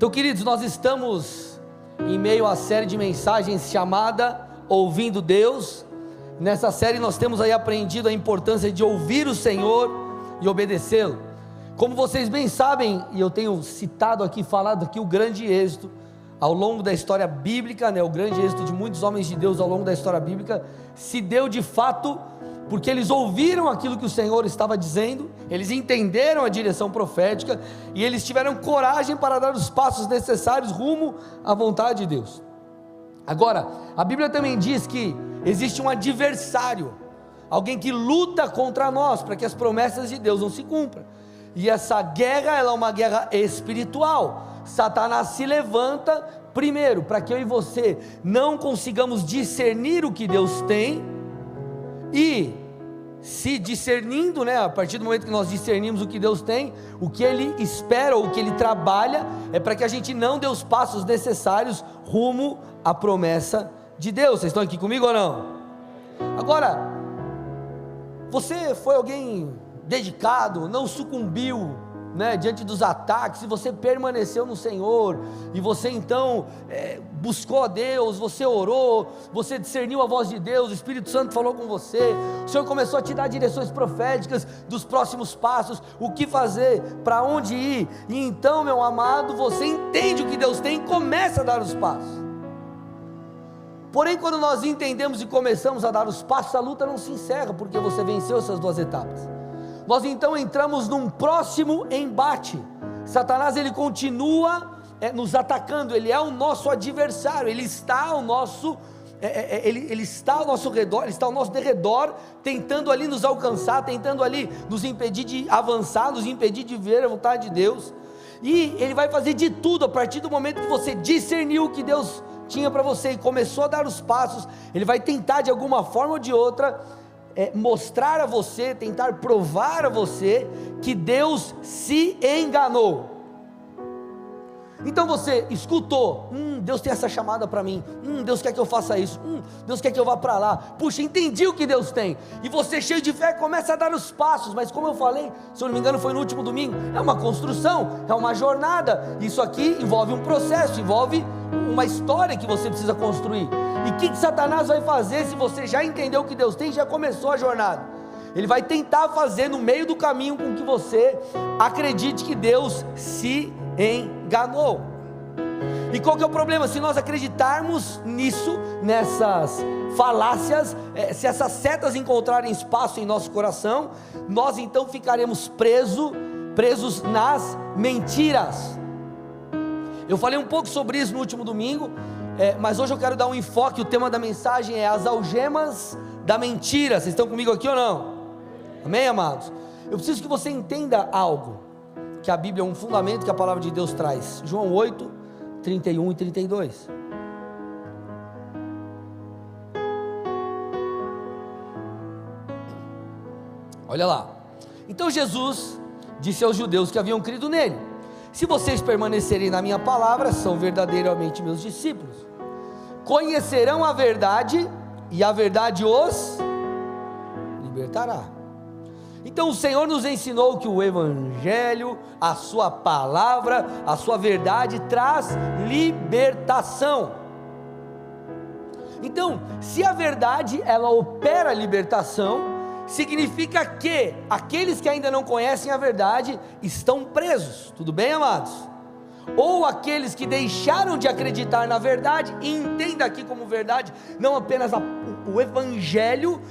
Então, queridos, nós estamos em meio à série de mensagens chamada Ouvindo Deus. Nessa série nós temos aí aprendido a importância de ouvir o Senhor e obedecê-lo. Como vocês bem sabem, e eu tenho citado aqui, falado aqui, o grande êxito ao longo da história bíblica, o grande êxito de muitos homens de Deus ao longo da história bíblica, se deu de fato porque eles ouviram aquilo que o Senhor estava dizendo, eles entenderam a direção profética, e eles tiveram coragem para dar os passos necessários rumo à vontade de Deus. Agora, a Bíblia também diz que existe um adversário, alguém que luta contra nós, para que as promessas de Deus não se cumpram, e essa guerra, ela é uma guerra espiritual. Satanás se levanta, primeiro, para que eu e você não consigamos discernir o que Deus tem, e se discernindo, a partir do momento que nós discernimos o que Deus tem, o que Ele espera, ou o que Ele trabalha, é para que a gente não dê os passos necessários rumo à promessa de Deus. Vocês estão aqui comigo ou não? Agora, você foi alguém dedicado, não sucumbiu, diante dos ataques, e você permaneceu no Senhor, e você então buscou a Deus, você orou, você discerniu a voz de Deus, o Espírito Santo falou com você, o Senhor começou a te dar direções proféticas dos próximos passos, o que fazer, para onde ir, e então, meu amado, você entende o que Deus tem e começa a dar os passos. Porém, quando nós entendemos e começamos a dar os passos, a luta não se encerra, porque você venceu essas duas etapas. Nós então entramos num próximo embate. Satanás, ele continua nos atacando, ele é o nosso adversário, ele está ao nosso redor, ele está ao nosso derredor, tentando ali nos alcançar, tentando ali nos impedir de avançar, nos impedir de ver a vontade de Deus, e ele vai fazer de tudo. A partir do momento que você discerniu o que Deus tinha para você e começou a dar os passos, ele vai tentar de alguma forma ou de outra mostrar a você, tentar provar a você que Deus se enganou. Então você escutou, Deus tem essa chamada para mim, Deus quer que eu faça isso, Deus quer que eu vá para lá, puxa, entendi o que Deus tem, e você cheio de fé começa a dar os passos, mas como eu falei, se eu não me engano foi no último domingo, é uma construção, é uma jornada, isso aqui envolve um processo, envolve uma história que você precisa construir. E o que Satanás vai fazer se você já entendeu o que Deus tem, já começou a jornada? Ele vai tentar fazer no meio do caminho com que você acredite que Deus se enganou. E qual que é o problema? Se nós acreditarmos nisso, nessas falácias, se essas setas encontrarem espaço em nosso coração, nós então ficaremos presos nas mentiras. Eu falei um pouco sobre isso no último domingo, mas hoje eu quero dar um enfoque. O tema da mensagem é as algemas da mentira. Vocês estão comigo aqui ou não? Amém, amados? Eu preciso que você entenda algo, que a Bíblia é um fundamento que a palavra de Deus traz. João 8, 31 e 32. Olha lá. Então Jesus disse aos judeus que haviam crido nele: se vocês permanecerem na minha palavra, são verdadeiramente meus discípulos, conhecerão a verdade, e a verdade os libertará. Então o Senhor nos ensinou que o Evangelho, a sua palavra, a sua verdade traz libertação. Então, se a verdade ela opera libertação, significa que aqueles que ainda não conhecem a verdade estão presos, tudo bem, amados? Ou aqueles que deixaram de acreditar na verdade, e entenda aqui como verdade, não apenas o Evangelho,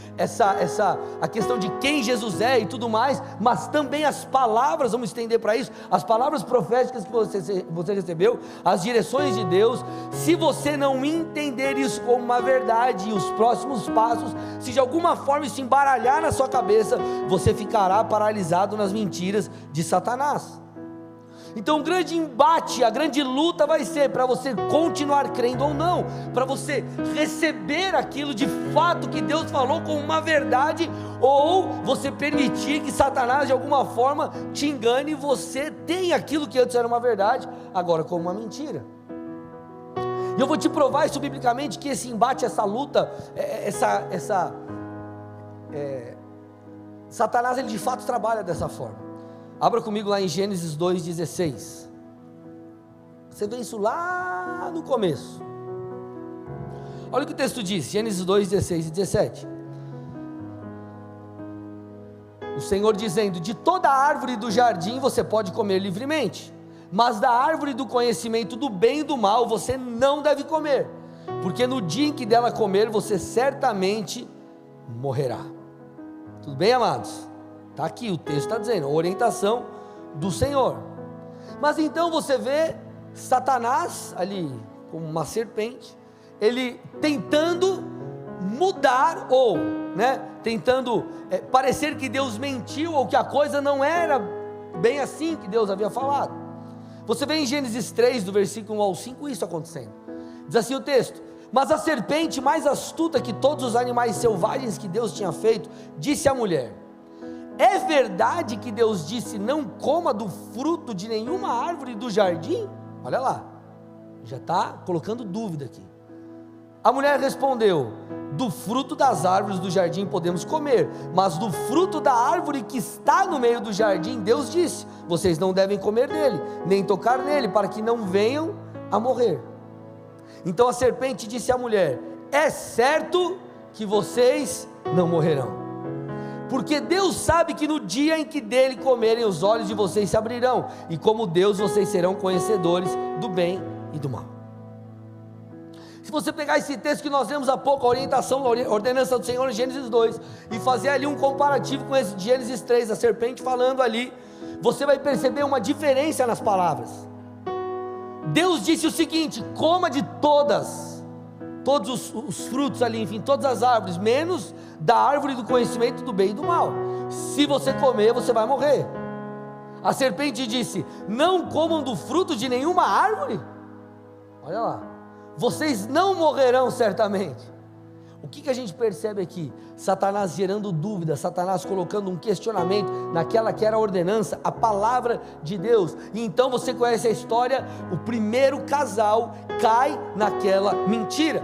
a questão de quem Jesus é e tudo mais, mas também as palavras, vamos estender para isso, as palavras proféticas que você recebeu, as direções de Deus. Se você não entender isso como uma verdade, e os próximos passos, se de alguma forma isso embaralhar na sua cabeça, você ficará paralisado nas mentiras de Satanás. Então o grande embate, a grande luta vai ser para você continuar crendo ou não, para você receber aquilo de fato que Deus falou como uma verdade, ou você permitir que Satanás de alguma forma te engane e você tenha aquilo que antes era uma verdade, agora como uma mentira. E eu vou te provar isso biblicamente, que esse embate, essa luta, Satanás ele de fato trabalha dessa forma. Abra comigo lá em Gênesis 2,16. Você vê isso lá no começo. Olha o que o texto diz, Gênesis 2, 16 e 17. O Senhor dizendo: de toda árvore do jardim você pode comer livremente, mas da árvore do conhecimento do bem e do mal você não deve comer, porque no dia em que dela comer você certamente morrerá. Tudo bem, amados? Está aqui, o texto está dizendo, a orientação do Senhor. Mas então você vê Satanás ali, como uma serpente, ele tentando mudar, ou tentando parecer que Deus mentiu, ou que a coisa não era bem assim que Deus havia falado. Você vê em Gênesis 3, do versículo 1 ao 5, isso acontecendo. Diz assim o texto: mas a serpente, mais astuta que todos os animais selvagens que Deus tinha feito, disse à mulher: é verdade que Deus disse, não coma do fruto de nenhuma árvore do jardim? Olha lá, já está colocando dúvida aqui. A mulher respondeu: do fruto das árvores do jardim podemos comer, mas do fruto da árvore que está no meio do jardim, Deus disse, vocês não devem comer dele, nem tocar nele, para que não venham a morrer. Então a serpente disse à mulher: é certo que vocês não morrerão, porque Deus sabe que no dia em que dele comerem, os olhos de vocês se abrirão, e como Deus vocês serão conhecedores do bem e do mal. Se você pegar esse texto que nós lemos há pouco, a orientação, a ordenança do Senhor em Gênesis 2, e fazer ali um comparativo com esse de Gênesis 3, a serpente falando ali, você vai perceber uma diferença nas palavras. Deus disse o seguinte: coma de todos os frutos ali, enfim, todas as árvores, menos da árvore do conhecimento do bem e do mal. Se você comer, você vai morrer. A serpente disse: não comam do fruto de nenhuma árvore. Olha lá, vocês não morrerão certamente. O que a gente percebe aqui? Satanás gerando dúvida, Satanás colocando um questionamento naquela que era a ordenança, a palavra de Deus. E então você conhece a história, o primeiro casal cai naquela mentira.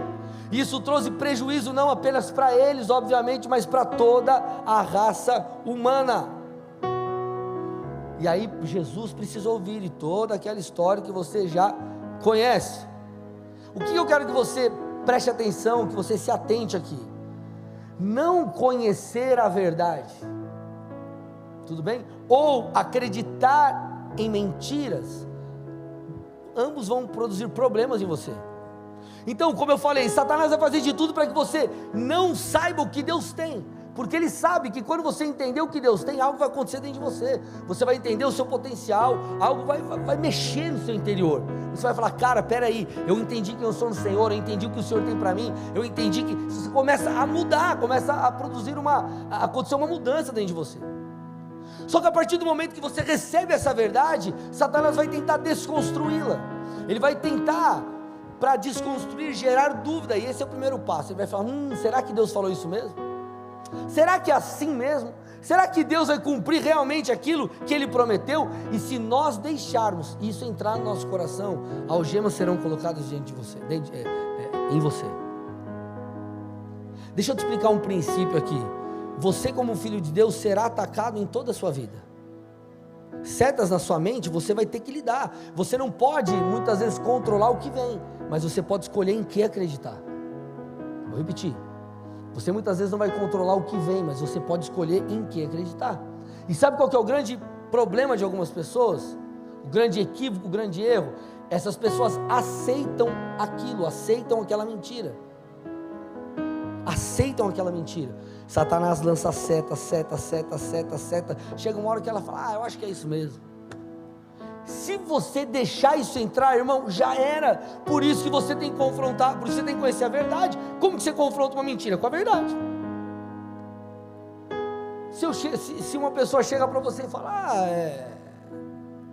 Isso trouxe prejuízo não apenas para eles, obviamente, mas para toda a raça humana. E aí Jesus precisou vir, e toda aquela história que você já conhece. O que eu quero que você preste atenção, que você se atente aqui: não conhecer a verdade, tudo bem? Ou acreditar em mentiras, ambos vão produzir problemas em você. Então, como eu falei, Satanás vai fazer de tudo para que você não saiba o que Deus tem, porque ele sabe que quando você entender o que Deus tem, algo vai acontecer dentro de você. Você vai entender o seu potencial, algo vai mexer no seu interior. Você vai falar: cara, peraí, eu entendi quem eu sou no Senhor, eu entendi o que o Senhor tem para mim, eu entendi que você começa a mudar, começa a produzir acontecer uma mudança dentro de você. Só que a partir do momento que você recebe essa verdade, Satanás vai tentar desconstruí-la. Ele vai tentar, para desconstruir, gerar dúvida, e esse é o primeiro passo. Ele vai falar: será que Deus falou isso mesmo? Será que é assim mesmo? Será que Deus vai cumprir realmente aquilo que Ele prometeu? E se nós deixarmos isso entrar no nosso coração, algemas serão colocadas diante de você, em você. Deixa eu te explicar um princípio aqui. Você, como filho de Deus, será atacado em toda a sua vida. Setas na sua mente você vai ter que lidar. Você não pode muitas vezes controlar o que vem, mas você pode escolher em que acreditar. Vou repetir: você muitas vezes não vai controlar o que vem, mas você pode escolher em que acreditar. E sabe qual que é o grande problema de algumas pessoas? O grande equívoco, o grande erro? Essas pessoas aceitam aquilo, aceitam aquela mentira. Aceitam aquela mentira. Satanás lança seta. Chega uma hora que ela fala: eu acho que é isso mesmo. Se você deixar isso entrar, irmão, já era. Por isso que você tem que confrontar, por isso você tem que conhecer a verdade. Como que você confronta uma mentira? Com a verdade. Se uma pessoa chega para você e fala: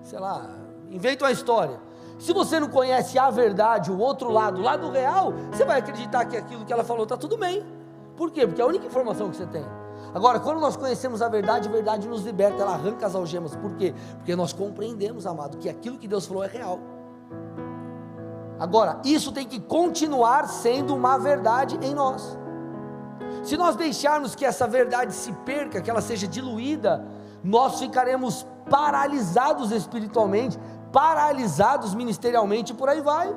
sei lá, inventa uma história. Se você não conhece a verdade, o outro lado, o lado real, você vai acreditar que aquilo que ela falou está tudo bem. Por quê? Porque é a única informação que você tem. Agora, quando nós conhecemos a verdade nos liberta, ela arranca as algemas. Por quê? Porque nós compreendemos, amado, que aquilo que Deus falou é real. Agora, isso tem que continuar sendo uma verdade em nós. Se nós deixarmos que essa verdade se perca, que ela seja diluída, nós ficaremos paralisados espiritualmente, paralisados ministerialmente, e por aí vai.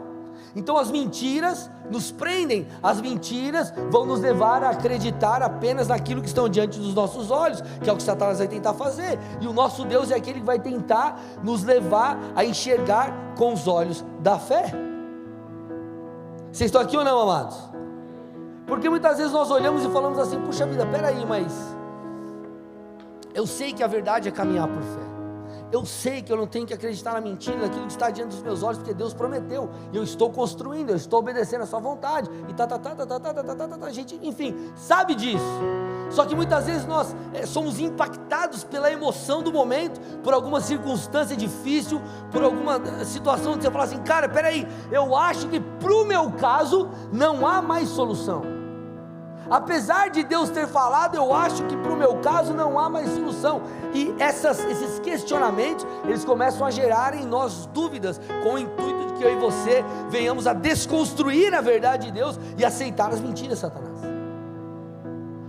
Então as mentiras nos prendem, as mentiras vão nos levar a acreditar apenas naquilo que estão diante dos nossos olhos, que é o que Satanás vai tentar fazer, e o nosso Deus é aquele que vai tentar nos levar a enxergar com os olhos da fé. Vocês estão aqui ou não, amados? Porque muitas vezes nós olhamos e falamos assim: puxa vida, peraí, mas eu sei que a verdade é caminhar por fé, eu sei que eu não tenho que acreditar na mentira, naquilo que está diante dos meus olhos, porque Deus prometeu, e eu estou construindo, eu estou obedecendo a sua vontade, e a gente, enfim, sabe disso. Só que muitas vezes nós somos impactados pela emoção do momento, por alguma circunstância difícil, por alguma situação onde você fala assim: cara, peraí, eu acho que para o meu caso não há mais solução. Apesar de Deus ter falado, eu acho que para o meu caso não há mais solução. E esses questionamentos, eles começam a gerar em nós dúvidas, com o intuito de que eu e você venhamos a desconstruir a verdade de Deus e aceitar as mentiras de Satanás.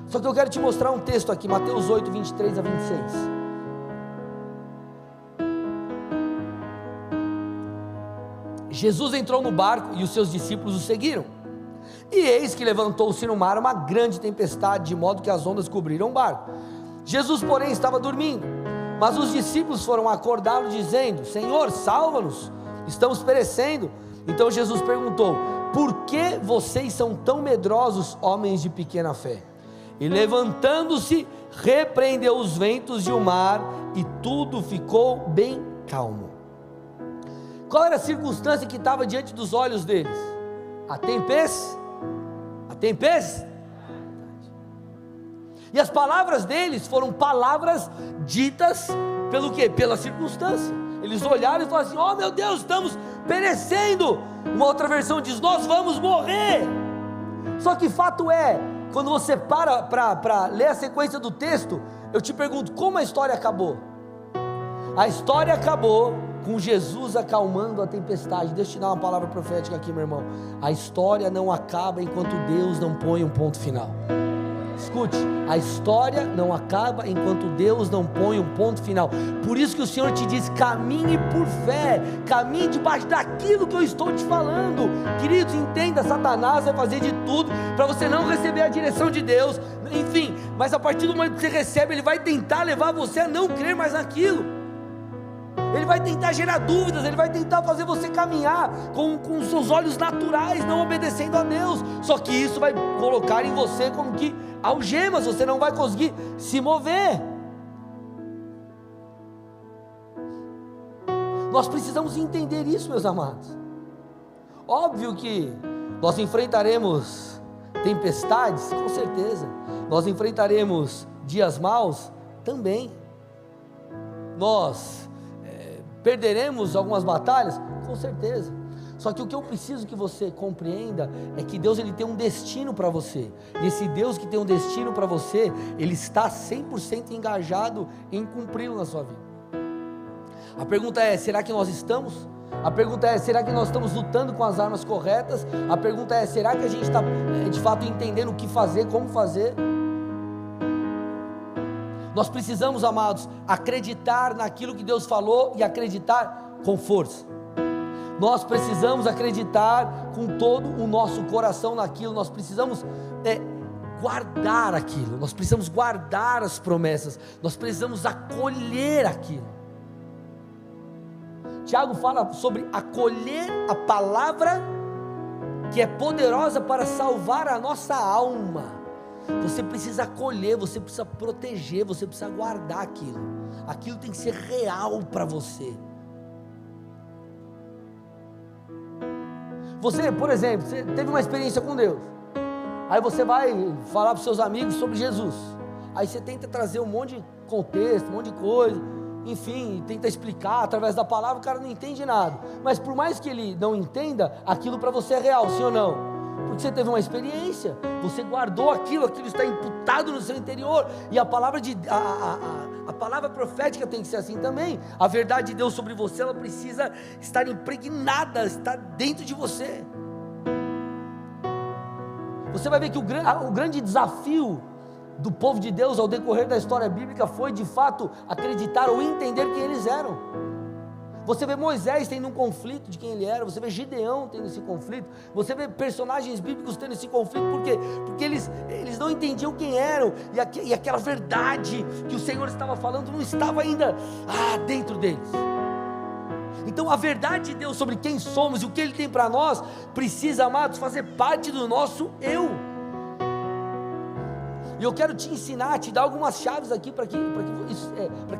Só que eu quero te mostrar um texto aqui, Mateus 8, 23 a 26. Jesus entrou no barco e os seus discípulos o seguiram. E eis que levantou-se no mar uma grande tempestade, de modo que as ondas cobriram o barco. Jesus, porém, estava dormindo, mas os discípulos foram acordá-lo, dizendo: Senhor, salva-nos, estamos perecendo. Então Jesus perguntou: por que vocês são tão medrosos, homens de pequena fé? E levantando-se, repreendeu os ventos e o mar, e tudo ficou bem calmo. Qual era a circunstância que estava diante dos olhos deles? A tempestade. E as palavras deles foram palavras ditas pelo quê? Pela circunstância. Eles olharam e falaram assim: oh meu Deus, estamos perecendo. Uma outra versão diz: nós vamos morrer. Só que fato é, quando você para ler a sequência do texto, eu te pergunto: como a história acabou? A história acabou com Jesus acalmando a tempestade. Deixa eu te dar uma palavra profética aqui, meu irmão. A história não acaba enquanto Deus não põe um ponto final. Escute, a história não acaba enquanto Deus não põe um ponto final. Por isso que o Senhor te diz: caminhe por fé, caminhe debaixo daquilo que eu estou te falando. Queridos, entenda, Satanás vai fazer de tudo para você não receber a direção de Deus, enfim, mas a partir do momento que você recebe, ele vai tentar levar você a não crer mais naquilo. Ele vai tentar gerar dúvidas, ele vai tentar fazer você caminhar com os seus olhos naturais, não obedecendo a Deus. Só que isso vai colocar em você como que algemas, você não vai conseguir se mover. Nós precisamos entender isso, meus amados. Óbvio que nós enfrentaremos tempestades, com certeza. Nós enfrentaremos dias maus também. Nós perderemos algumas batalhas, com certeza. Só que o que eu preciso que você compreenda é que Deus, ele tem um destino para você, e esse Deus que tem um destino para você, ele está 100% engajado em cumpri-lo na sua vida. A pergunta é: será que nós estamos? A pergunta é: será que nós estamos lutando com as armas corretas? A pergunta é: será que a gente está de fato entendendo o que fazer, como fazer? Nós precisamos, amados, acreditar naquilo que Deus falou e acreditar com força. Nós precisamos acreditar com todo o nosso coração naquilo. Nós precisamos guardar aquilo. Nós precisamos guardar as promessas. Nós precisamos acolher aquilo. Tiago fala sobre acolher a palavra que é poderosa para salvar a nossa alma. Você precisa acolher, você precisa proteger, você precisa guardar aquilo. Aquilo tem que ser real para você. Você, por exemplo, você teve uma experiência com Deus. Aí você vai falar para os seus amigos sobre Jesus. Aí você tenta trazer um monte de contexto, um monte de coisa, enfim, tenta explicar através da palavra, o cara não entende nada. Mas por mais que ele não entenda, aquilo para você é real, sim ou não? Porque você teve uma experiência, você guardou aquilo está imputado no seu interior, e a palavra a palavra profética tem que ser assim também. A verdade de Deus sobre você, ela precisa estar impregnada, estar dentro de você. Você vai ver que o grande desafio do povo de Deus ao decorrer da história bíblica foi de fato acreditar ou entender quem eles eram. Você vê Moisés tendo um conflito de quem ele era, você vê Gideão tendo esse conflito, você vê personagens bíblicos tendo esse conflito, por quê? Porque eles não entendiam quem eram, e aquela verdade que o Senhor estava falando não estava ainda dentro deles. Então a verdade de Deus sobre quem somos e o que Ele tem para nós, precisa, amados, fazer parte do nosso eu. E eu quero te ensinar, te dar algumas chaves aqui para que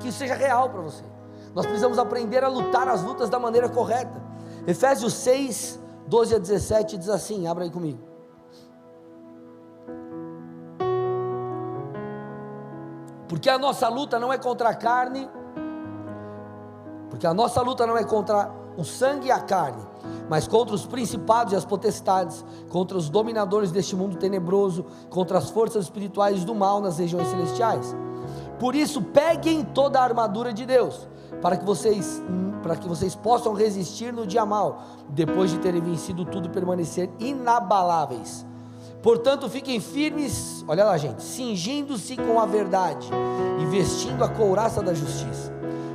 isso seja real para você. Nós precisamos aprender a lutar as lutas da maneira correta. Efésios 6, 12 a 17 diz assim, abra aí comigo. Porque a nossa luta não é contra a carne, porque a nossa luta não é contra o sangue e a carne, mas contra os principados e as potestades, contra os dominadores deste mundo tenebroso, contra as forças espirituais do mal nas regiões celestiais. Por isso, peguem toda a armadura de Deus, para que vocês possam resistir no dia mal, depois de terem vencido tudo, permanecer inabaláveis. Portanto, fiquem firmes, olha lá, gente, cingindo-se com a verdade e vestindo a couraça da justiça.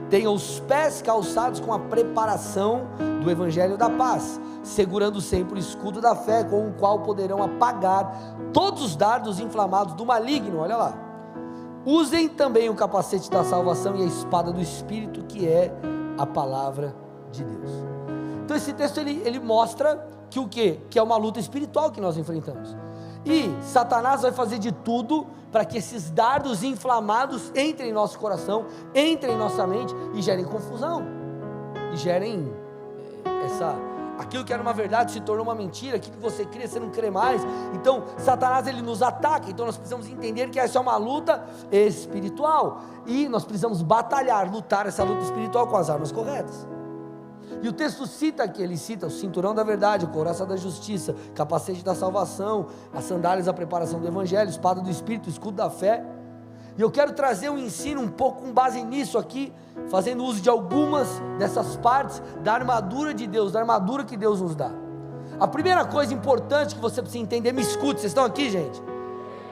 Tenham os pés calçados com a preparação do evangelho da paz, segurando sempre o escudo da fé, com o qual poderão apagar todos os dardos inflamados do maligno. Olha lá. Usem também o capacete da salvação e a espada do Espírito, que é a palavra de Deus. Então esse texto ele mostra que o quê? Que é uma luta espiritual que nós enfrentamos. E Satanás vai fazer de tudo para que esses dardos inflamados entrem em nosso coração, entrem em nossa mente e gerem confusão. E gerem aquilo que era uma verdade se tornou uma mentira, aquilo que você cria, você não crê mais. Então Satanás ele nos ataca, então nós precisamos entender que essa é uma luta espiritual, e nós precisamos batalhar, lutar essa luta espiritual com as armas corretas. E o texto cita aqui, ele cita o cinturão da verdade, a couraça da justiça, capacete da salvação, as sandálias da preparação do evangelho, espada do Espírito, escudo da fé. E eu quero trazer um ensino um pouco com base nisso aqui, fazendo uso de algumas dessas partes da armadura de Deus, da armadura que Deus nos dá. A primeira coisa importante que você precisa entender, me escute, vocês estão aqui, gente?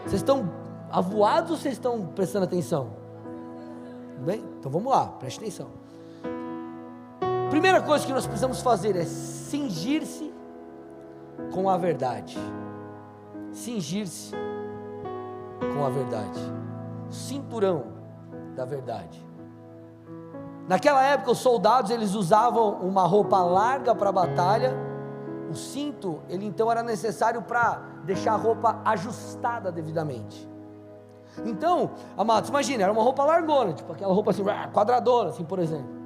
Vocês estão avoados ou vocês estão prestando atenção? Tudo bem? Então vamos lá, preste atenção. Primeira coisa que nós precisamos fazer é cingir-se com a verdade. Cingir-se com a verdade. Cinturão da verdade. Naquela época os soldados eles usavam uma roupa larga para a batalha. O cinto, ele então era necessário para deixar a roupa ajustada devidamente. Então, amados, imagina, era uma roupa largona, tipo aquela roupa assim, quadradona, assim, por exemplo.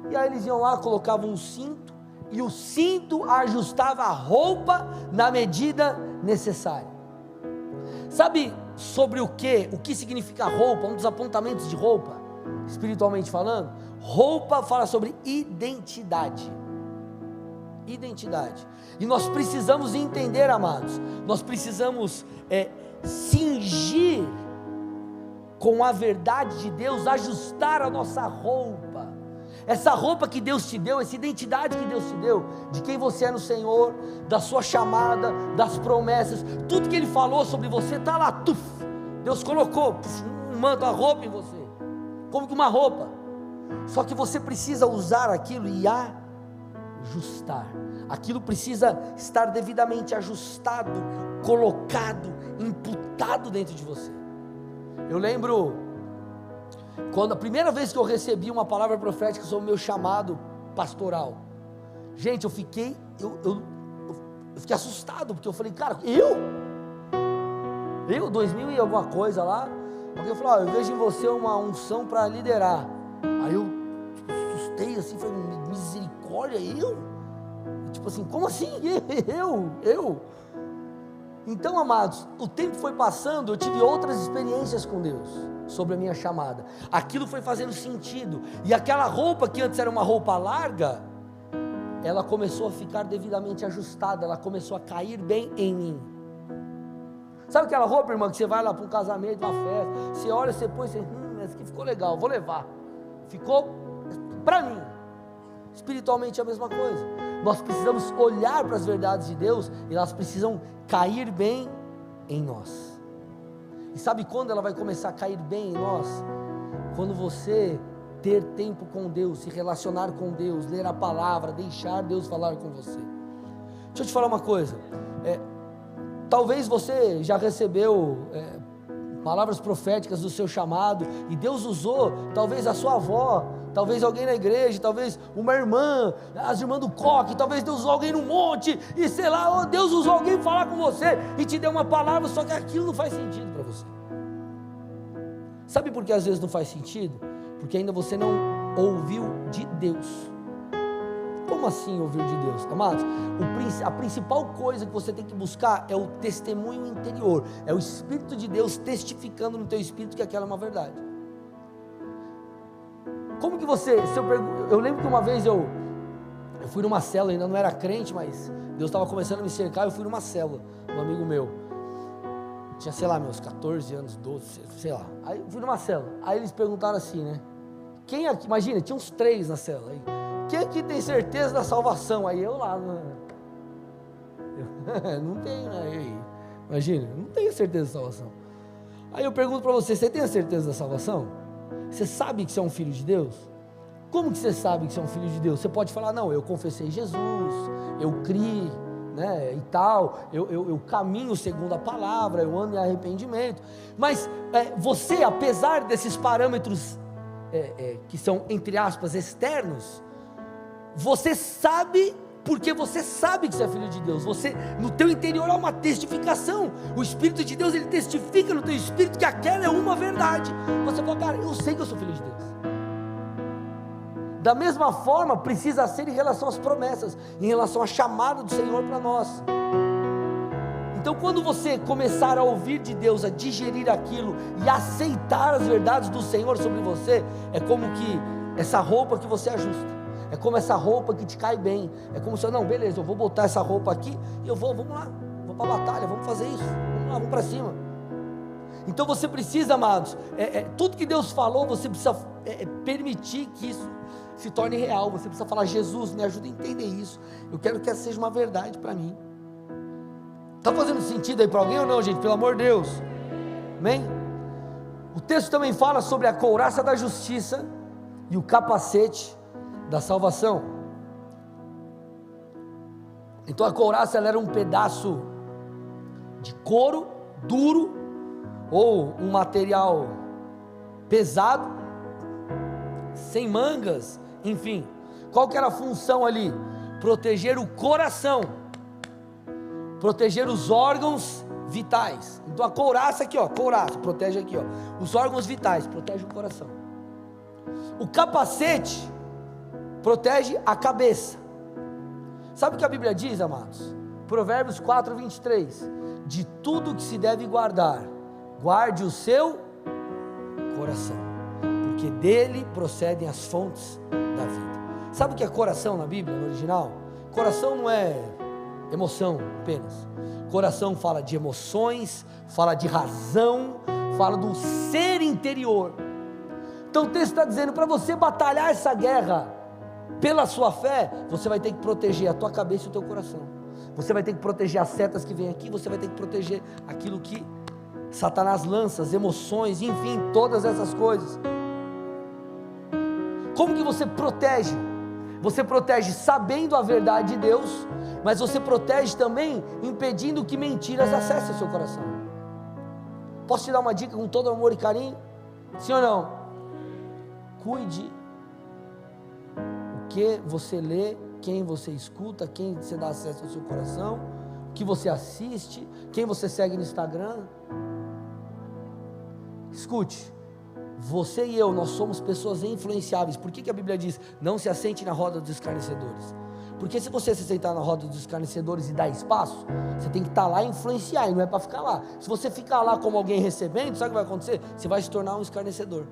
E aí eles iam lá, colocavam um cinto, e o cinto ajustava a roupa na medida necessária. Sabe sobre o que significa roupa? Um dos apontamentos de roupa, espiritualmente falando, roupa fala sobre identidade. Identidade. E nós precisamos entender, amados, nós precisamos cingir com a verdade de Deus, ajustar a nossa roupa. Essa roupa que Deus te deu, essa identidade que Deus te deu, de quem você é no Senhor, da sua chamada, das promessas, tudo que Ele falou sobre você está lá, Deus colocou um manto, uma roupa em você, como que uma roupa, só que você precisa usar aquilo e ajustar, aquilo precisa estar devidamente ajustado, colocado, imputado dentro de você. Eu lembro quando a primeira vez que eu recebi uma palavra profética sobre o meu chamado pastoral, gente, eu fiquei assustado, porque eu falei, cara, eu 2000 e alguma coisa lá, alguém falou, eu vejo em você uma unção para liderar. Aí eu assustei assim, falei, misericórdia, eu? Tipo assim, como assim? Eu? Então, amados, o tempo foi passando, eu tive outras experiências com Deus sobre a minha chamada. Aquilo foi fazendo sentido, e aquela roupa que antes era uma roupa larga, ela começou a ficar devidamente ajustada, ela começou a cair bem em mim. Sabe aquela roupa, irmã, que você vai lá para um casamento, uma festa, você olha, você põe, você, essa aqui ficou legal, vou levar. Ficou para mim. Espiritualmente é a mesma coisa. Nós precisamos olhar para as verdades de Deus, e elas precisam cair bem em nós. E sabe quando ela vai começar a cair bem em nós? Quando você ter tempo com Deus, se relacionar com Deus, ler a palavra, deixar Deus falar com você. Deixa eu te falar uma coisa, talvez você já recebeu palavras proféticas do seu chamado, e Deus usou, talvez a sua avó, talvez alguém na igreja, talvez uma irmã, as irmãs do coque, talvez Deus usou alguém no monte, e sei lá, Deus usou alguém falar com você, e te deu uma palavra, só que aquilo não faz sentido para você. Sabe por que às vezes não faz sentido? Porque ainda você não ouviu de Deus. Como assim ouvir de Deus? Amados, a principal coisa que você tem que buscar é o testemunho interior, é o Espírito de Deus testificando no teu espírito que aquela é uma verdade. Como que você, eu lembro que uma vez eu fui numa célula, ainda não era crente, mas Deus estava começando a me cercar, eu fui numa célula, um amigo meu, tinha sei lá meus 14 anos, 12, sei lá, aí eu fui numa célula, aí eles perguntaram assim, né, quem aqui, imagina, tinha uns 3 na célula, aí, quem aqui tem certeza da salvação? Aí eu lá, não tenho, né? Aí, imagina, não tenho certeza da salvação. Aí eu pergunto para você tem a certeza da salvação? Você sabe que você é um filho de Deus? Como que você sabe que você é um filho de Deus? Você pode falar, não, eu confessei Jesus, eu criei, né, e tal, eu caminho segundo a palavra, eu ando em arrependimento, mas você, apesar desses parâmetros que são, entre aspas, externos, você sabe, porque você sabe que você é filho de Deus, no teu interior há uma testificação, o Espírito de Deus, ele testifica no teu espírito que aquela é uma verdade, você fala, cara, eu sei que eu sou filho de Deus. Da mesma forma, precisa ser em relação às promessas, em relação à chamada do Senhor para nós. Então quando você começar a ouvir de Deus, a digerir aquilo, e aceitar as verdades do Senhor sobre você, é como que essa roupa que você ajusta, é como essa roupa que te cai bem, é como se, não, beleza, eu vou botar essa roupa aqui, e vamos lá, vou para a batalha, vamos fazer isso, vamos lá, vamos para cima. Então você precisa, amados, tudo que Deus falou, você precisa permitir que isso se torne real, você precisa falar, Jesus, me ajuda a entender isso, eu quero que essa seja uma verdade para mim. Está fazendo sentido aí para alguém ou não, gente? Pelo amor de Deus, amém? O texto também fala sobre a couraça da justiça e o capacete da salvação. Então a couraça, ela era um pedaço de couro duro, ou um material pesado, sem mangas, enfim. Qual que era a função ali? Proteger o coração, proteger os órgãos vitais. Então a couraça aqui, ó, couraça, protege aqui, ó, os órgãos vitais, protege o coração. O capacete protege a cabeça. Sabe o que a Bíblia diz, amados? Provérbios 4:23, de tudo que se deve guardar, guarde o seu coração, porque dele procedem as fontes da vida. Sabe o que é coração na Bíblia, no original? Coração não é emoção apenas, coração fala de emoções, fala de razão, fala do ser interior. Então o texto está dizendo, para você batalhar essa guerra pela sua fé, você vai ter que proteger a tua cabeça e o teu coração, você vai ter que proteger as setas que vêm aqui, você vai ter que proteger aquilo que Satanás lança, as emoções, enfim, todas essas coisas. Como que você protege? Você protege sabendo a verdade de Deus, mas você protege também impedindo que mentiras acessem o seu coração. Posso te dar uma dica com todo amor e carinho? Sim ou não? Cuide o que você lê, quem você escuta, quem você dá acesso ao seu coração, o que você assiste, quem você segue no Instagram. Escute, você e eu, nós somos pessoas influenciáveis. Por que a Bíblia diz, não se assente na roda dos escarnecedores? Porque se você se sentar na roda dos escarnecedores e dar espaço, você tem que estar lá e influenciar, e não é para ficar lá. Se você ficar lá como alguém recebendo, sabe o que vai acontecer? Você vai se tornar um escarnecedor.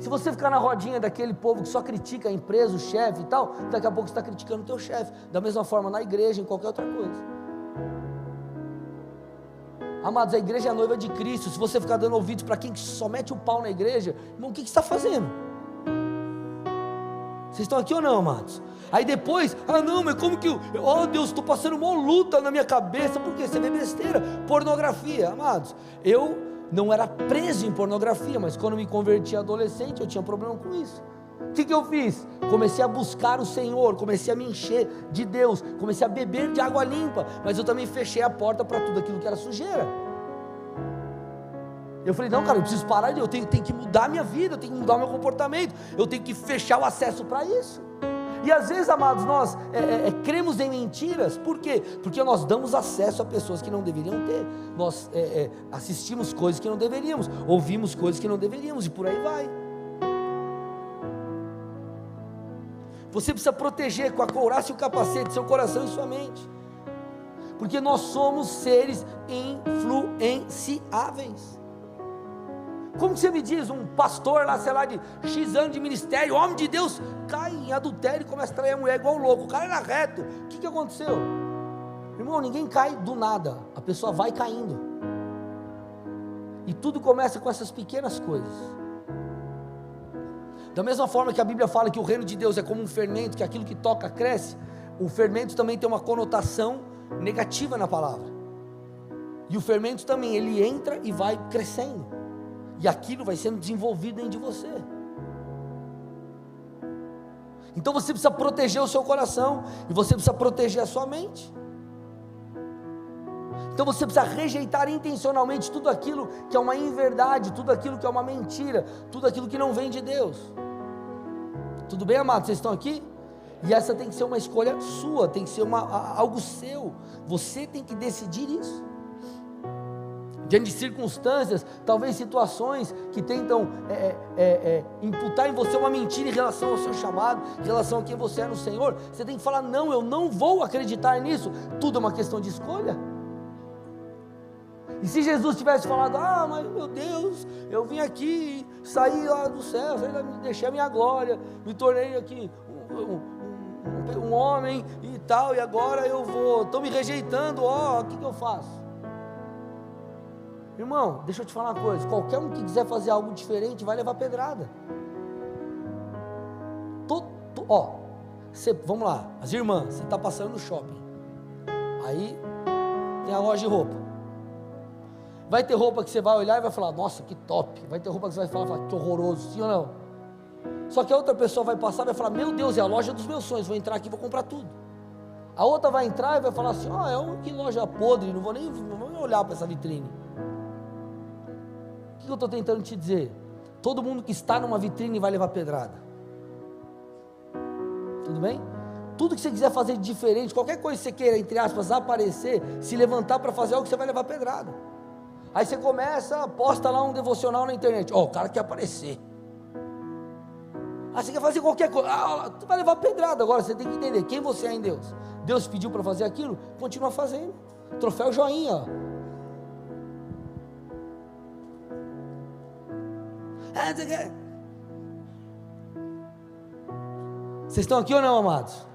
Se você ficar na rodinha daquele povo que só critica a empresa, o chefe e tal, daqui a pouco você está criticando o teu chefe. Da mesma forma na igreja, em qualquer outra coisa. Amados, a igreja é a noiva de Cristo. Se você ficar dando ouvidos para quem só mete o pau na igreja, irmão, o que você está fazendo? Vocês estão aqui ou não, amados? Aí depois, não, mas como que oh Deus, estou passando uma luta na minha cabeça, porque você vê besteira, pornografia. Amados, eu não era preso em pornografia, mas quando me converti adolescente, eu tinha problema com isso. O que eu fiz? Comecei a buscar o Senhor, comecei a me encher de Deus, comecei a beber de água limpa, mas eu também fechei a porta para tudo aquilo que era sujeira. Eu falei, não, cara, eu preciso parar, eu tenho que mudar a minha vida, eu tenho que mudar o meu comportamento, eu tenho que fechar o acesso para isso. E às vezes, amados, nós cremos em mentiras. Por quê? Porque nós damos acesso a pessoas que não deveriam ter, nós assistimos coisas que não deveríamos, ouvimos coisas que não deveríamos, e por aí vai. Você precisa proteger com a couraça e o capacete seu coração e sua mente, porque nós somos seres influenciáveis. Como que você me diz, um pastor lá, sei lá, de X anos de ministério, homem de Deus, cai em adultério e começa a trair a mulher igual louco, o cara era reto, o que aconteceu? Irmão, ninguém cai do nada, a pessoa vai caindo, e tudo começa com essas pequenas coisas. Da mesma forma que a Bíblia fala que o reino de Deus é como um fermento, que aquilo que toca cresce, o fermento também tem uma conotação negativa na palavra, e o fermento também, ele entra e vai crescendo, e aquilo vai sendo desenvolvido dentro de você. Então você precisa proteger o seu coração, e você precisa proteger a sua mente. Então você precisa rejeitar intencionalmente tudo aquilo que é uma inverdade, tudo aquilo que é uma mentira, tudo aquilo que não vem de Deus. Tudo bem, amados? Vocês estão aqui? E essa tem que ser uma escolha sua, tem que ser algo seu, você tem que decidir isso. Diante de circunstâncias, talvez situações que tentam imputar em você uma mentira em relação ao seu chamado, em relação a quem você é no Senhor, você tem que falar, não, eu não vou acreditar nisso. Tudo é uma questão de escolha. E se Jesus tivesse falado, mas meu Deus, eu vim aqui, saí lá do céu, deixei a minha glória, me tornei aqui um homem e tal, e agora estão me rejeitando, o que eu faço? Irmão, deixa eu te falar uma coisa, qualquer um que quiser fazer algo diferente vai levar pedrada. Vamos lá, as irmãs, você está passando no shopping, aí tem a loja de roupa, vai ter roupa que você vai olhar e vai falar, nossa, que top, vai ter roupa que você vai falar, que horroroso, sim ou não? Só que a outra pessoa vai passar e vai falar, meu Deus, é a loja dos meus sonhos, vou entrar aqui e vou comprar tudo. A outra vai entrar e vai falar assim, que loja podre, não vou nem olhar para essa vitrine. O que eu estou tentando te dizer? Todo mundo que está numa vitrine vai levar pedrada. Tudo bem? Tudo que você quiser fazer de diferente, qualquer coisa que você queira, entre aspas, aparecer, se levantar para fazer algo, você vai levar pedrada. Aí você começa, posta lá um devocional na internet, o cara quer aparecer. Você quer fazer qualquer coisa, tu vai levar pedrada. Agora você tem que entender quem você é em Deus. Deus pediu para fazer aquilo, continua fazendo. Troféu joinha, Vocês estão aqui ou não, amados?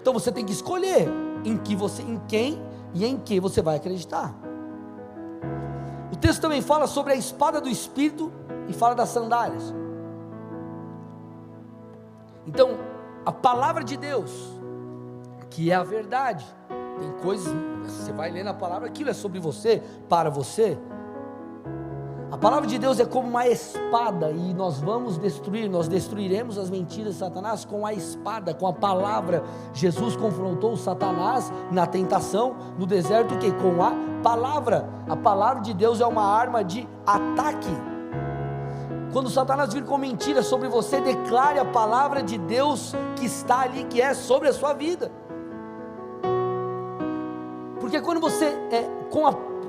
Então você tem que escolher em quem e em que você vai acreditar. O texto também fala sobre a espada do Espírito e fala das sandálias. Então, a palavra de Deus, que é a verdade, tem coisas, você vai ler na palavra, aquilo é sobre você, para você. A palavra de Deus é como uma espada, e nós destruiremos as mentiras de Satanás com a espada, com a palavra. Jesus confrontou Satanás na tentação, no deserto, com a palavra. A palavra de Deus é uma arma de ataque. Quando Satanás vir com mentira sobre você, declare a palavra de Deus que está ali, que é sobre a sua vida. Porque quando você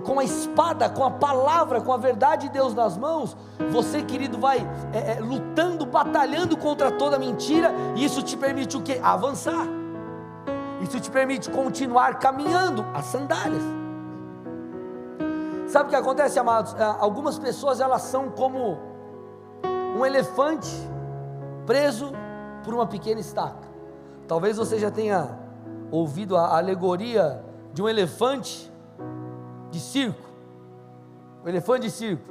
com a espada, com a palavra, com a verdade de Deus nas mãos, você, querido, vai lutando, batalhando contra toda mentira, e isso te permite o quê? Avançar. Isso te permite continuar caminhando, as sandálias. Sabe o que acontece, amados? Algumas pessoas, elas são como um elefante preso por uma pequena estaca. Talvez você já tenha ouvido a alegoria de um elefante de circo. O elefante de circo,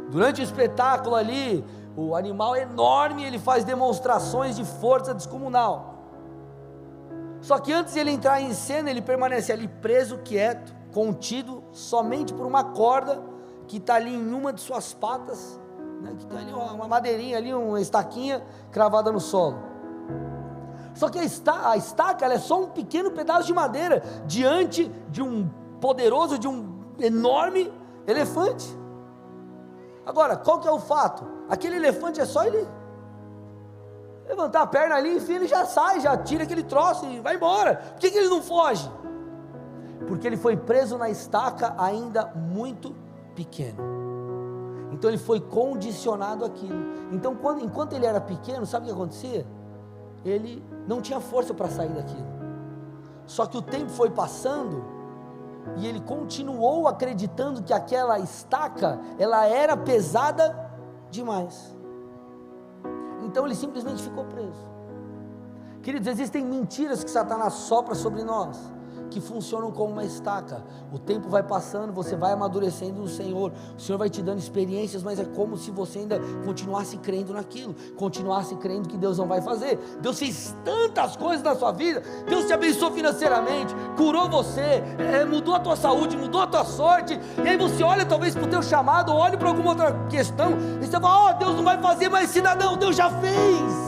durante o espetáculo ali, o animal é enorme, ele faz demonstrações de força descomunal. Só que antes de ele entrar em cena, ele permanece ali preso, quieto, contido, somente por uma corda que está ali em uma de suas patas, né, que tem ali uma madeirinha, ali, uma estaquinha cravada no solo. Só que a estaca ela é só um pequeno pedaço de madeira diante de um poderoso, de um enorme elefante. Agora, qual que é o fato? Aquele elefante é só ele levantar a perna ali, enfim, ele já sai, já tira aquele troço e vai embora. Por que ele não foge? Porque ele foi preso na estaca ainda muito pequeno. Então ele foi condicionado àquilo. Então enquanto ele era pequeno, sabe o que acontecia? Ele não tinha força para sair daquilo. Só que o tempo foi passando e ele continuou acreditando que aquela estaca, ela era pesada demais. Então ele simplesmente ficou preso. Queridos, existem mentiras que Satanás sopra sobre nós, que funcionam como uma estaca. O tempo vai passando, você vai amadurecendo no Senhor, o Senhor vai te dando experiências, mas é como se você ainda continuasse crendo naquilo, continuasse crendo que Deus não vai fazer. Deus fez tantas coisas na sua vida, Deus te abençoou financeiramente, curou você, mudou a tua saúde, mudou a tua sorte, e aí você olha talvez para o teu chamado, olha para alguma outra questão, e você fala, Deus não vai fazer, mas cidadão, Deus já fez.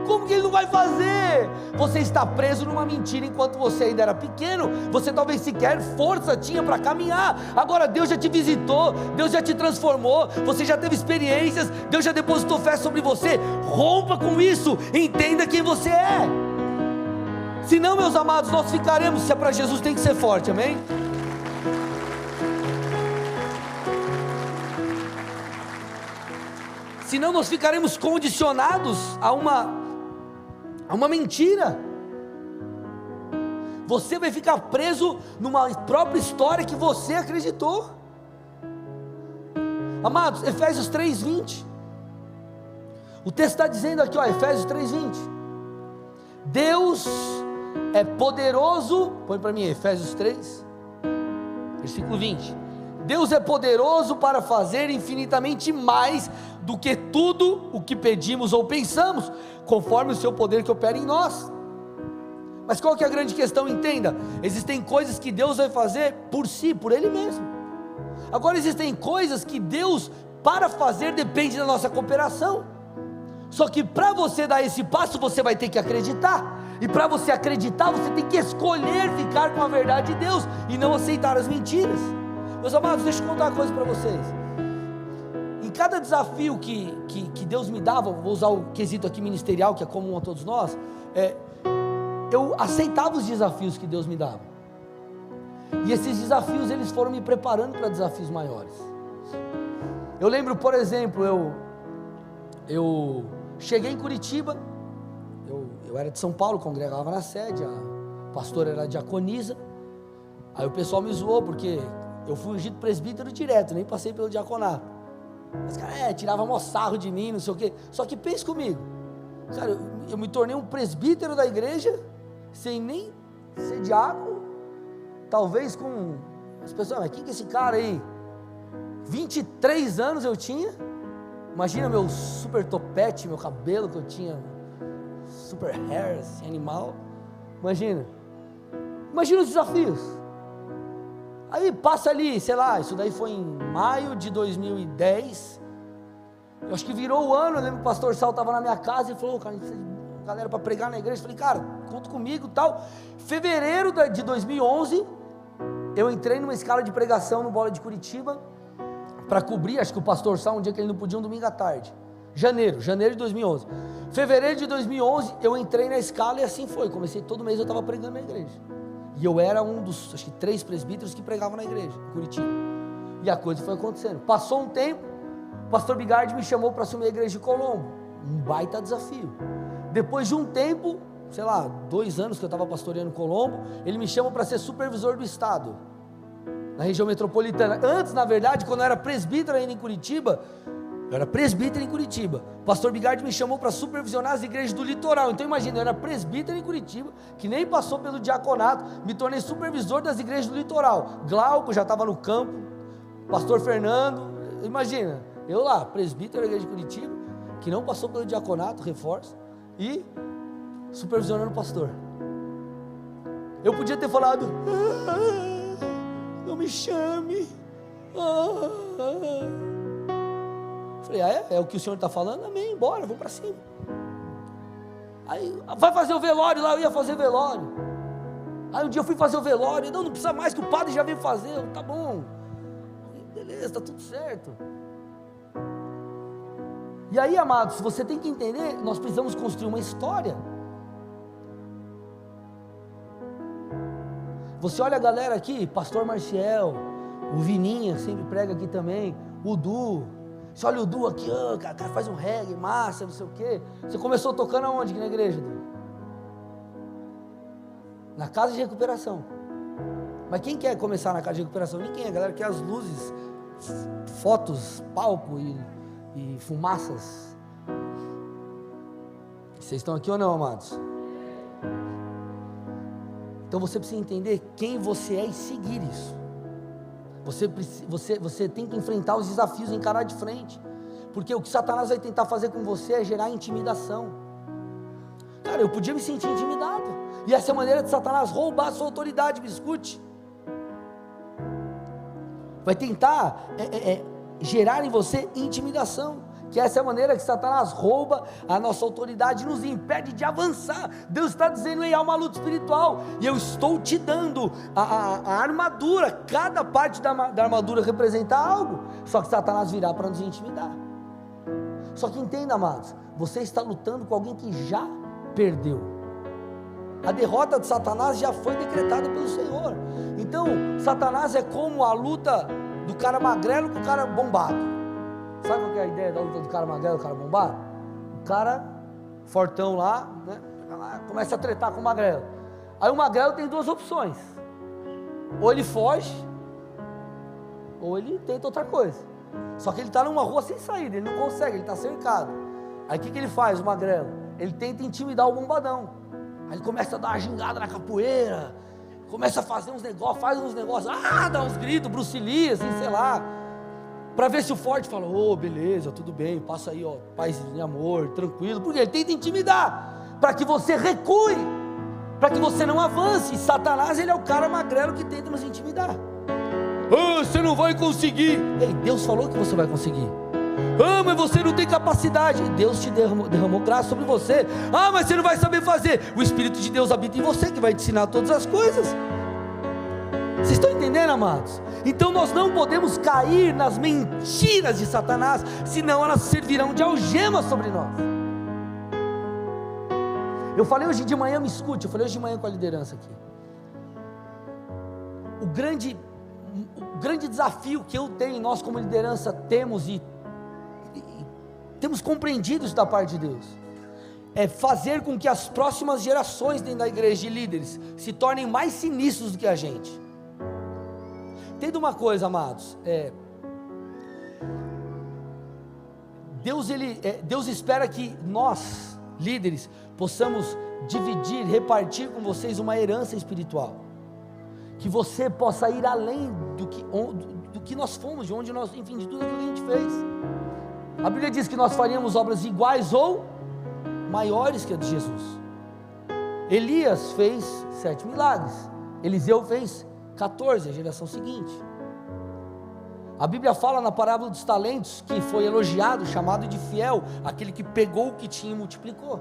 Como que ele não vai fazer? Você está preso numa mentira enquanto você ainda era pequeno, você talvez sequer força tinha para caminhar. Agora Deus já te visitou, Deus já te transformou, você já teve experiências, Deus já depositou fé sobre você. Rompa com isso, entenda quem você é. Senão, meus amados, nós ficaremos, se é para Jesus tem que ser forte, amém? Senão nós ficaremos condicionados a uma mentira. Você vai ficar preso numa própria história que você acreditou. Amados, Efésios 3:20, o texto está dizendo aqui, Efésios 3:20, Deus é poderoso, põe para mim Efésios 3, versículo 20, Deus é poderoso para fazer infinitamente mais do que tudo o que pedimos ou pensamos, conforme o seu poder que opera em nós. Mas qual que é a grande questão? Entenda, existem coisas que Deus vai fazer por si, por Ele mesmo. Agora existem coisas que Deus, para fazer, depende da nossa cooperação. Só que para você dar esse passo, você vai ter que acreditar. E para você acreditar, você tem que escolher ficar com a verdade de Deus e não aceitar as mentiras. Meus amados, deixa eu contar uma coisa para vocês. Em cada desafio que Deus me dava, vou usar o quesito aqui ministerial, que é comum a todos nós, eu aceitava os desafios que Deus me dava. E esses desafios, eles foram me preparando para desafios maiores. Eu lembro, por exemplo, eu cheguei em Curitiba, eu era de São Paulo, congregava na sede, a pastora era diaconisa, aí o pessoal me zoou, porque eu fui ungido presbítero direto, nem passei pelo diaconato. Mas cara, tirava mó sarro de mim, não sei o quê. Só que pense comigo, cara, eu me tornei um presbítero da igreja, sem nem ser diácono, talvez com as pessoas, mas quem que é esse cara aí? 23 anos eu tinha, imagina meu super topete, meu cabelo que eu tinha, super hair, assim, animal, imagina os desafios. Aí passa ali, sei lá, isso daí foi em maio de 2010, eu acho que virou o ano. Eu lembro que o pastor Sal estava na minha casa e falou, cara, galera para pregar na igreja. Eu falei, cara, conta comigo e tal. Fevereiro de 2011, eu entrei numa escala de pregação no Bola de Curitiba, para cobrir, acho que o pastor Sal, um dia que ele não podia, um domingo à tarde, janeiro de 2011, fevereiro de 2011, eu entrei na escala e assim foi, comecei todo mês, eu estava pregando na igreja, e eu era um dos, acho que 3 presbíteros que pregavam na igreja, em Curitiba, e a coisa foi acontecendo. Passou um tempo, o pastor Bigardi me chamou para assumir a igreja de Colombo, um baita desafio. Depois de um tempo, sei lá, 2 anos que eu estava pastoreando Colombo, ele me chamou para ser supervisor do estado, na região metropolitana. Antes, na verdade, quando eu era presbítero ainda em Curitiba, o pastor Bigardi me chamou para supervisionar as igrejas do litoral. Então imagina, eu era presbítero em Curitiba, que nem passou pelo diaconato, me tornei supervisor das igrejas do litoral. Glauco já estava no campo, pastor Fernando, imagina, eu lá, presbítero da igreja de Curitiba, que não passou pelo diaconato, reforço, e supervisionando o pastor. Eu podia ter falado, não me chame, Falei, é o que o senhor está falando? Amém, bora, vamos para cima. Aí, vai fazer o velório lá, eu ia fazer velório. Aí um dia eu fui fazer o velório, não precisa mais, que o padre já veio fazer. Tá bom, beleza, está tudo certo. E aí, amados, você tem que entender, nós precisamos construir uma história. Você olha a galera aqui, pastor Marciel, o Vininha, sempre prega aqui também, o Du. Você olha o Du aqui, o cara faz um reggae, massa, não sei o quê. Você começou tocando aonde aqui na igreja, Du? Na casa de recuperação. Mas quem quer começar na casa de recuperação? Ninguém, a galera quer as luzes, fotos, palco e fumaças. Vocês estão aqui ou não, amados? Então você precisa entender quem você é e seguir isso. Você tem que enfrentar os desafios e encarar de frente, porque o que Satanás vai tentar fazer com você é gerar intimidação. Cara, eu podia me sentir intimidado, e essa é a maneira de Satanás roubar a sua autoridade. Me escute, vai tentar gerar em você intimidação, que essa é a maneira que Satanás rouba a nossa autoridade, nos impede de avançar. Deus está dizendo, há uma luta espiritual, e eu estou te dando a armadura. Cada parte da armadura representa algo, só que Satanás virá para nos intimidar. Só que entenda, amados, você está lutando com alguém que já perdeu. A derrota de Satanás já foi decretada pelo Senhor. Então, Satanás é como a luta do cara magrelo com o cara bombado. Sabe qual que é a ideia da luta do cara magrelo e do cara bombado? O cara fortão lá, né, começa a tretar com o magrelo. Aí o magrelo tem duas opções: ou ele foge, ou ele tenta outra coisa. Só que ele está numa rua sem saída, ele não consegue, ele está cercado. Aí o que ele faz, o magrelo? Ele tenta intimidar o bombadão. Aí ele começa a dar uma gingada na capoeira, começa a fazer uns negócios, dá uns gritos, Bruce Lee, assim, sei lá, para ver se o forte fala, beleza, tudo bem, passa aí, paz e amor, tranquilo, porque ele tenta intimidar, para que você recue, para que você não avance. Satanás, ele é o cara magrelo que tenta nos intimidar. Você não vai conseguir. Ei, Deus falou que você vai conseguir. Mas você não tem capacidade. Deus te derramou graça sobre você. Mas você não vai saber fazer. O Espírito de Deus habita em você, que vai te ensinar todas as coisas. Vocês estão entendendo, amados? Então nós não podemos cair nas mentiras de Satanás, senão elas servirão de algema sobre nós. Eu falei hoje de manhã, me escute, eu falei hoje de manhã com a liderança aqui. O grande desafio que eu tenho, nós como liderança temos e temos compreendido isso da parte de Deus, é fazer com que as próximas gerações dentro da igreja de líderes se tornem mais sinistros do que a gente. Entenda uma coisa, amados, Deus espera que nós, líderes, possamos dividir, repartir com vocês uma herança espiritual, que você possa ir além do que nós fomos, de onde nós, enfim, de tudo aquilo que a gente fez. A Bíblia diz que nós faríamos obras iguais ou maiores que a de Jesus. Elias fez 7 milagres, Eliseu fez 14, a geração seguinte. A Bíblia fala na parábola dos talentos, que foi elogiado, chamado de fiel, aquele que pegou o que tinha e multiplicou.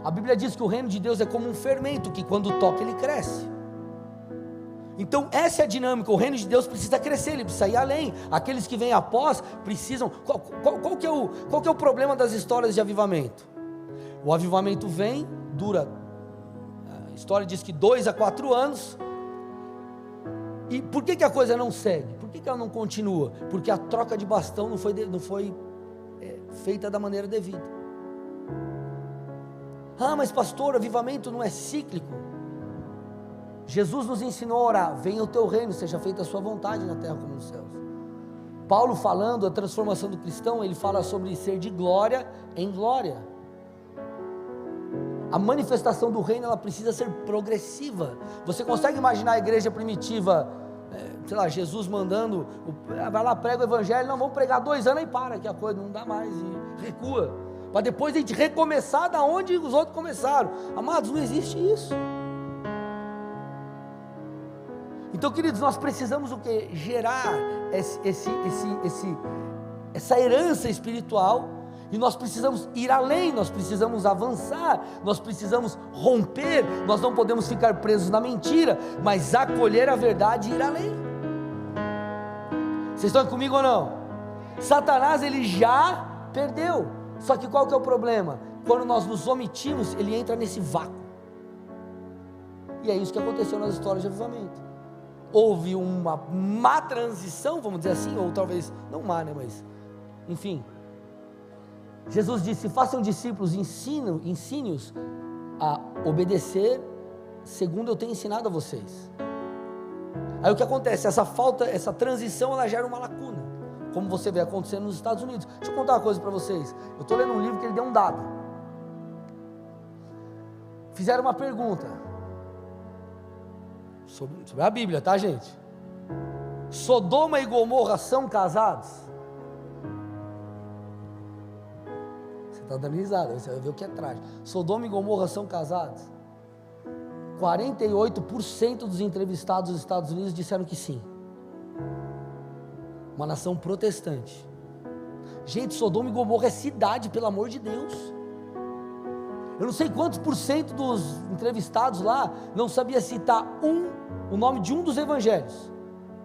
A Bíblia diz que o reino de Deus é como um fermento, que quando toca ele cresce. Então essa é a dinâmica. O reino de Deus precisa crescer, ele precisa ir além. Aqueles que vêm após precisam. Qual que é o problema das histórias de avivamento? O avivamento vem, dura, a história diz que 2 a 4 anos. E por que a coisa não segue? Por que ela não continua? Porque a troca de bastão não foi feita da maneira devida. Mas pastor, o avivamento não é cíclico. Jesus nos ensinou a orar: venha o teu reino, seja feita a sua vontade na terra como nos céus. Paulo, falando a transformação do cristão, ele fala sobre ser de glória em glória. A manifestação do reino, ela precisa ser progressiva. Você consegue imaginar a igreja primitiva, sei lá, Jesus mandando, vai lá, prega o evangelho, não, vamos pregar 2 anos e para, que a coisa não dá mais, e recua, para depois a gente recomeçar da onde os outros começaram. Amados, não existe isso. Então, queridos, nós precisamos o quê? Gerar essa herança espiritual, e nós precisamos ir além, nós precisamos avançar, nós precisamos romper, nós não podemos ficar presos na mentira, mas acolher a verdade e ir além. Vocês estão comigo ou não? Satanás, ele já perdeu, só que qual que é o problema? Quando nós nos omitimos, ele entra nesse vácuo, e é isso que aconteceu nas histórias de avivamento. Houve uma má transição, vamos dizer assim, ou talvez, não má, né, mas, enfim, Jesus disse: façam discípulos, ensine-os a obedecer, segundo eu tenho ensinado a vocês. Aí o que acontece? Essa transição, ela gera uma lacuna, como você vê acontecendo nos Estados Unidos. Deixa eu contar uma coisa para vocês, eu estou lendo um livro que ele deu um dado, fizeram uma pergunta, sobre a Bíblia, tá, gente? Sodoma e Gomorra são casados? Você está dando risada, você vai ver o que é trágico. Sodoma e Gomorra são casados? 48% dos entrevistados dos Estados Unidos disseram que sim. Uma nação protestante. Gente, Sodoma e Gomorra é cidade, pelo amor de Deus. Eu não sei quantos por cento dos entrevistados lá não sabia citar o nome de um dos evangelhos.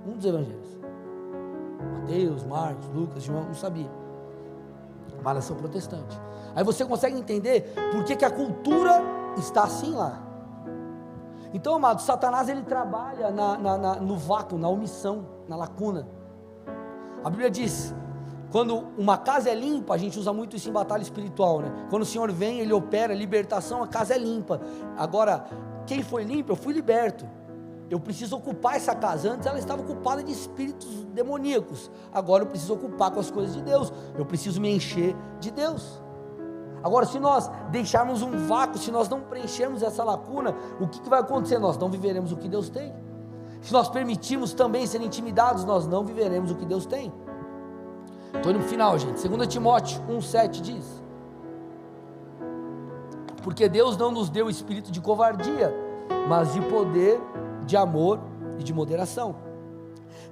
Um dos evangelhos. Mateus, Marcos, Lucas, João, não sabia. Uma nação protestante. Aí você consegue entender por que a cultura está assim lá. Então, amados, Satanás, ele trabalha no vácuo, na omissão, na lacuna. A Bíblia diz: quando uma casa é limpa, a gente usa muito isso em batalha espiritual, né? Quando o Senhor vem, Ele opera libertação, a casa é limpa. Agora, quem foi limpo, eu fui liberto. Eu preciso ocupar essa casa. Antes ela estava ocupada de espíritos demoníacos. Agora eu preciso ocupar com as coisas de Deus. Eu preciso me encher de Deus. Agora, se nós deixarmos um vácuo, se nós não preenchermos essa lacuna, o que vai acontecer? Nós não viveremos o que Deus tem. Se nós permitirmos também ser intimidados, nós não viveremos o que Deus tem. Estou indo no final, gente. 2 Timóteo 1,7 diz: porque Deus não nos deu espírito de covardia, mas de poder, de amor e de moderação.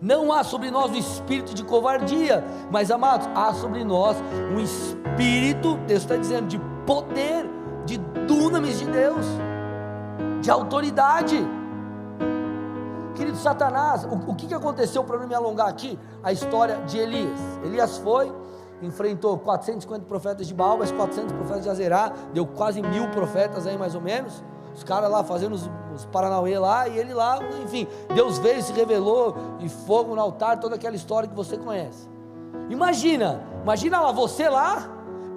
Não há sobre nós o espírito de covardia, mas, amados, há sobre nós um espírito, Deus está dizendo, de poder, de dunamis de Deus, de autoridade. Querido, Satanás, o que aconteceu, para não me alongar aqui, a história de Elias. Elias foi, enfrentou 450 profetas de Baal, mas 400 profetas de Azerá, deu quase 1000 profetas aí mais ou menos, os caras lá fazendo os paranauê lá, e ele lá, enfim, Deus veio, se revelou, e fogo no altar, toda aquela história que você conhece. Imagina lá, você lá,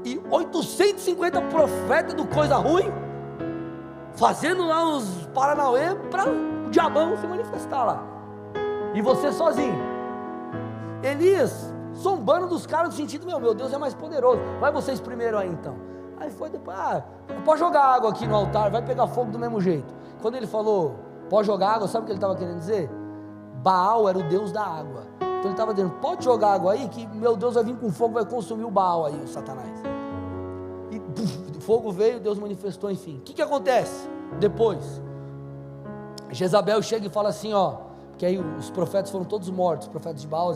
e 850 profetas do coisa ruim, fazendo lá os paranauê, para o diabão se manifestar lá, e você sozinho. Elias, zombando dos caras, no sentido, meu Deus é mais poderoso, vai vocês primeiro aí então. Aí foi depois, pode jogar água aqui no altar, vai pegar fogo do mesmo jeito. Quando ele falou, pode jogar água, sabe o que ele estava querendo dizer? Baal era o deus da água. Então ele estava dizendo, pode jogar água aí, que meu Deus vai vir com fogo, vai consumir o Baal aí, o Satanás. E o fogo veio, Deus manifestou, enfim. O que acontece depois? Jezabel chega e fala assim, porque aí os profetas foram todos mortos, os profetas de Baal,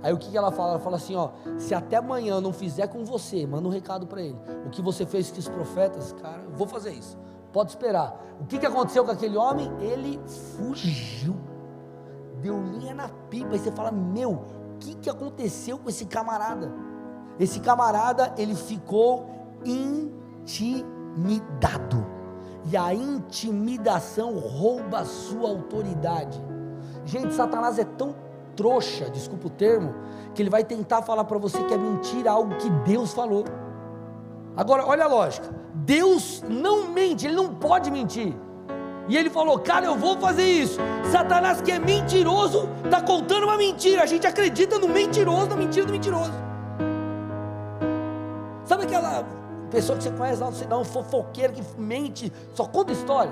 aí o que ela fala? Ela fala assim, se até amanhã eu não fizer com você, manda um recado para ele, o que você fez com os profetas, cara, eu vou fazer isso, pode esperar. O que aconteceu com aquele homem? Ele fugiu, deu linha na pipa, e você fala, o que aconteceu com esse camarada? Esse camarada, ele ficou intimidado, e a intimidação rouba a sua autoridade. Gente, Satanás é tão trouxa, desculpa o termo, que ele vai tentar falar para você que é mentira algo que Deus falou. Agora, olha a lógica, Deus não mente, Ele não pode mentir, e Ele falou, cara, eu vou fazer isso. Satanás, que é mentiroso, está contando uma mentira, a gente acredita no mentiroso, na mentira do mentiroso. Sabe aquela pessoa que você conhece lá, você dá um fofoqueiro que mente, só conta história,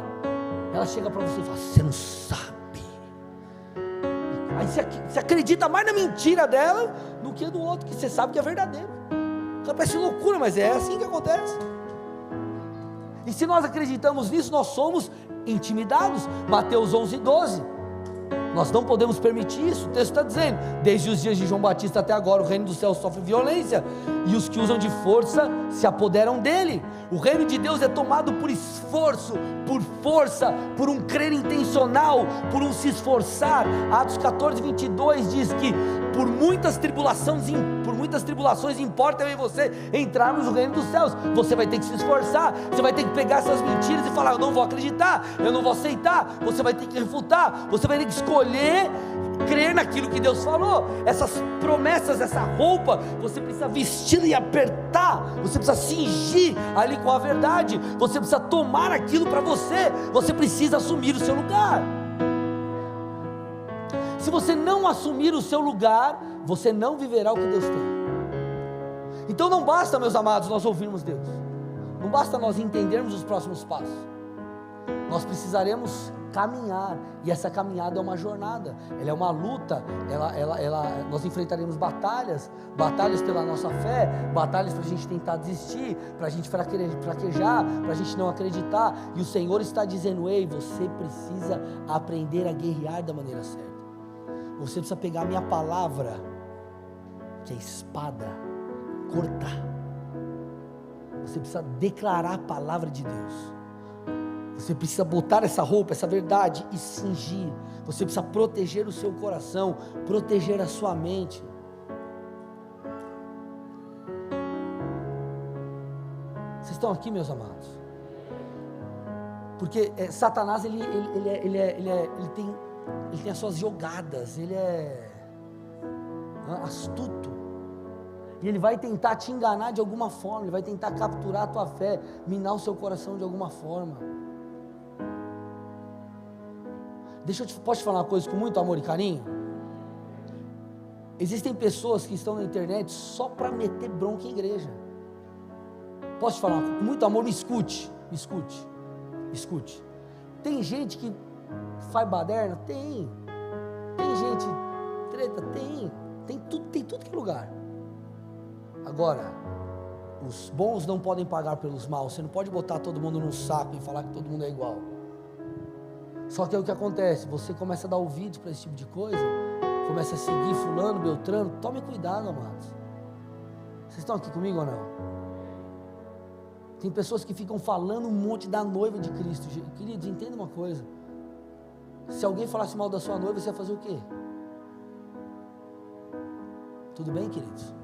ela chega para você e fala, você não sabe. Aí você acredita mais na mentira dela do que do outro, que você sabe que é verdadeiro. Parece loucura, mas é assim que acontece. E se nós acreditamos nisso, nós somos intimidados. Mateus 11:12. Nós não podemos permitir isso. O texto está dizendo: desde os dias de João Batista até agora, o reino do céu sofre violência, e os que usam de força se apoderam dele. O reino de Deus é tomado por esforço, por força, por um crer intencional, por um se esforçar. Atos 14, 22 diz que por muitas tribulações importa eu e você entrarmos no reino dos céus. Você vai ter que se esforçar, você vai ter que pegar essas mentiras e falar: eu não vou acreditar, eu não vou aceitar. Você vai ter que refutar, você vai ter que escolher crer naquilo que Deus falou. Essas promessas, essa roupa, você precisa vestir e apertar, você precisa cingir ali com a verdade, você precisa tomar aquilo para você, você precisa assumir o seu lugar. Se você não assumir o seu lugar, você não viverá o que Deus tem. Então não basta, meus amados, nós ouvirmos Deus, não basta nós entendermos os próximos passos, nós precisaremos caminhar, e essa caminhada é uma jornada, ela é uma luta, nós enfrentaremos batalhas pela nossa fé, batalhas para a gente tentar desistir, para a gente fraquejar, para a gente não acreditar, e o Senhor está dizendo: ei, você precisa aprender a guerrear da maneira certa, você precisa pegar a minha palavra, que é espada, cortar, você precisa declarar a palavra de Deus, você precisa botar essa roupa, essa verdade e cingir. Você precisa proteger o seu coração, proteger a sua mente. Vocês estão aqui, meus amados? Porque Satanás ele tem as suas jogadas, ele é astuto. E ele vai tentar te enganar de alguma forma, ele vai tentar capturar a tua fé, minar o seu coração de alguma forma. Posso te falar uma coisa com muito amor e carinho? Existem pessoas que estão na internet só para meter bronca em igreja. Posso te falar com muito amor? Me escute. Tem gente que faz baderna? Tem gente treta? Tem tudo que é lugar. Agora, os bons não podem pagar pelos maus. Você não pode botar todo mundo num saco e falar que todo mundo é igual. Só que é o que acontece, você começa a dar ouvidos para esse tipo de coisa, começa a seguir fulano, beltrano. Tome cuidado, amados. Vocês estão aqui comigo ou não? Tem pessoas que ficam falando um monte da noiva de Cristo. Queridos, entenda uma coisa: se alguém falasse mal da sua noiva, você ia fazer o quê? Tudo bem, queridos?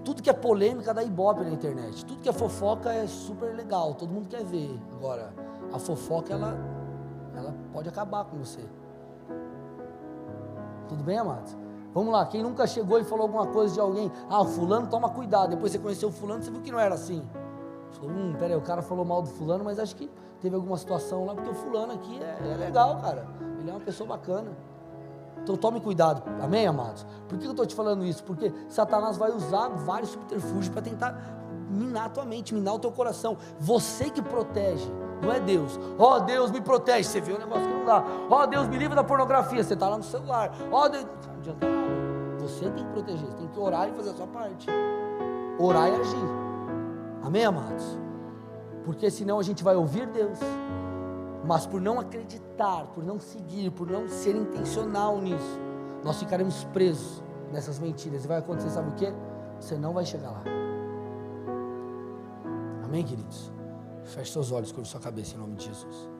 Tudo que é polêmica dá ibope na internet, tudo que é fofoca é super legal, todo mundo quer ver. Agora, a fofoca ela pode acabar com você. Tudo bem, amados? Vamos lá, quem nunca chegou e falou alguma coisa de alguém: o fulano, toma cuidado. Depois você conheceu o fulano, você viu que não era assim. Você falou: peraí, o cara falou mal do fulano, mas acho que teve alguma situação lá, porque o fulano aqui é legal, cara, ele é uma pessoa bacana. Então tome cuidado, amém, amados? Por que eu estou te falando isso? Porque Satanás vai usar vários subterfúgios para tentar minar a tua mente, minar o teu coração. Você que protege, não é Deus. Deus me protege, você vê um negócio que não dá. Deus me livra da pornografia, você está lá no celular. Deus, não adianta nada. Você tem que proteger, você tem que orar e fazer a sua parte. Orar e agir. Amém, amados? Porque senão a gente vai ouvir Deus, mas por não acreditar, por não seguir, por não ser intencional nisso, nós ficaremos presos nessas mentiras. E vai acontecer, sabe o que? Você não vai chegar lá. Amém, queridos? Feche seus olhos, curva sua cabeça em nome de Jesus.